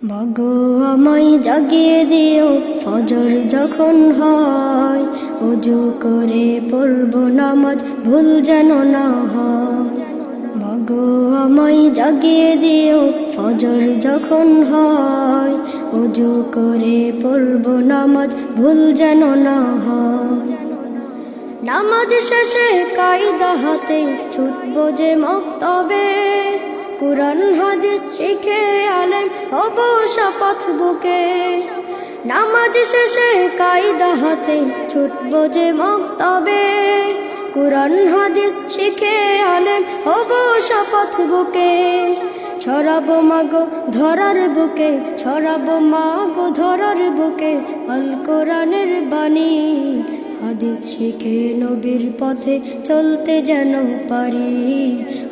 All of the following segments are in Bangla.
মাগো আমায় জাগিয়ে দিও ফজর যখন হয়, ওযু করে পড়ব নামাজ ভুল যেন না হয়। মাগো আমায় জাগিয়ে দিও ফজর যখন হয়, ওযু করে পড়ব নামাজ ভুল যেন না হয়। নামাজ শেষে কায়দা হাতে ছুটব যে মক্তবে, কুরআন হাদিস শিখে আলেম হব শপথ বুকে। নামাজ শেষে কায়দা হাতে ছুটব যে মক্তবে, কুরআন হাদিস শিখে আলেম হব শপথ বুকে। ছড়াবো মাগো ধরার বুকে, ছড়াবো মাগো ধরার বুকে আল কোরআনের বাণী। হাদিস শিখে নবীর পথে চলতে যেন পারি,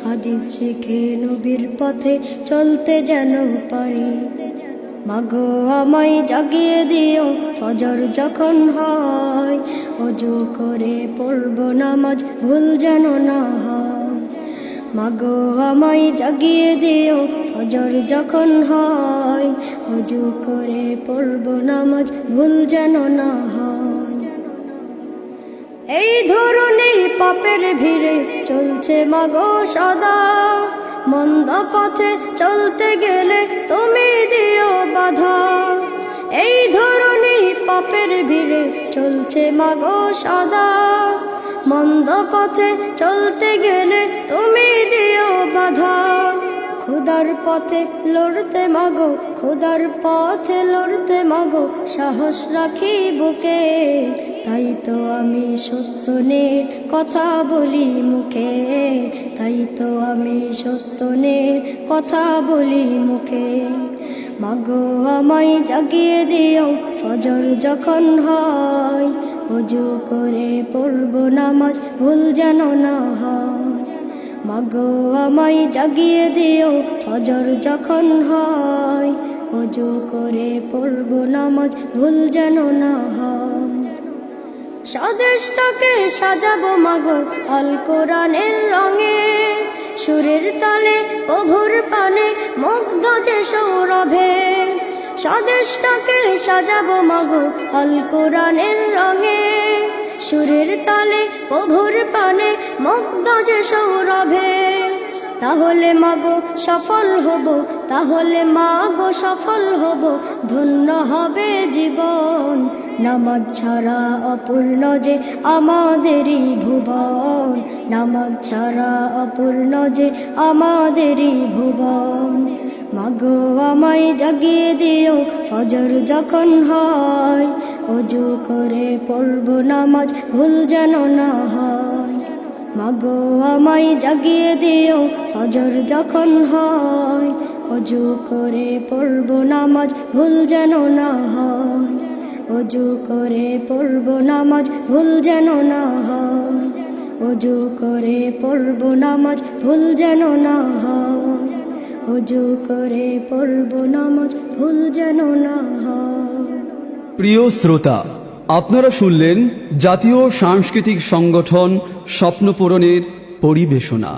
হাদিস শিখে নবীর পথে চলতে যেন পারি। মাগো আমায় জাগিয়ে দিও ফজর যখন হয়, ওযু করে পড়ব নামাজ ভুল যেন না হয়। মাগো আমায় জাগিয়ে দিও ফজর যখন হয়, ওযু করে পড়ব নামাজ ভুল যেন না হয়। এই ধরনে পাপের ভিড়ে চলছে মাগো সদা, মন্দ পথে চলতে গেলে তুমি দিও বাধা। এই ধরনে পাপের ভিড়ে চলছে মাগো সদা, মন্দ পথে চলতে গেলে তুমি দিও বাধা। খুদার পথে লড়তে মাগো, খুদার পথে লড়তে মাগো সাহস রাখি বুকে। তাই তো আমি সত্য নে কথা বলি মুখে, তাই তো আমি সত্য নে কথা বলি মুখে। মাগো আমায় জাগিয়ে দিও ফজর যখন হয়, ওযু করে পড়ব নামাজ ভুল যেন না হয়। মাগো আমায় জাগিয়ে দিও ফজর যখন হয়, ওযু করে পড়ব নামাজ ভুল যেন না হয়। স্বদেশটাকে সাজাবো মাগো আল কোরআনের রঙে, সুরের তালে প্রভুর পানে মুগ্ধ যে সৌরভে। স্বদেশটাকে সাজাবো মাগো আল কোরআনের রঙে, সুরের তালে প্রভুর পানে মুগ্ধ যে সৌরভে। তাহলে মাগো সফল হব, তাহলে মাগো সফল হব, ধন্য হবে জীবন। নামাজ ছাড়া অপূর্ণ যে আমাদেরই ভুবন, নামাজ ছাড়া অপূর্ণ যে আমাদেরই ভুবন। মাগো আমায় জাগিয়ে দিও ফজর যখন হয়, ওযু করে পড়ব নামাজ ভুল যেন না হয়। মাগো আমায় জাগিয়ে দিও ফজর যখন হয়, ওযু করে পড়ব নামাজ ভুল যেন না হয়। ওযু করে পড়ব নামাজ ভুল যেন না হয়, ওযু করে পড়ব নামাজ ভুল যেন না হয়, ওযু করে পড়ব নামাজ ভুল যেন না হয়। প্রিয় শ্রোতা, আপনারা শুনলেন জাতীয় সাংস্কৃতিক সংগঠন স্বপ্ন পূরণের পরিবেশনা।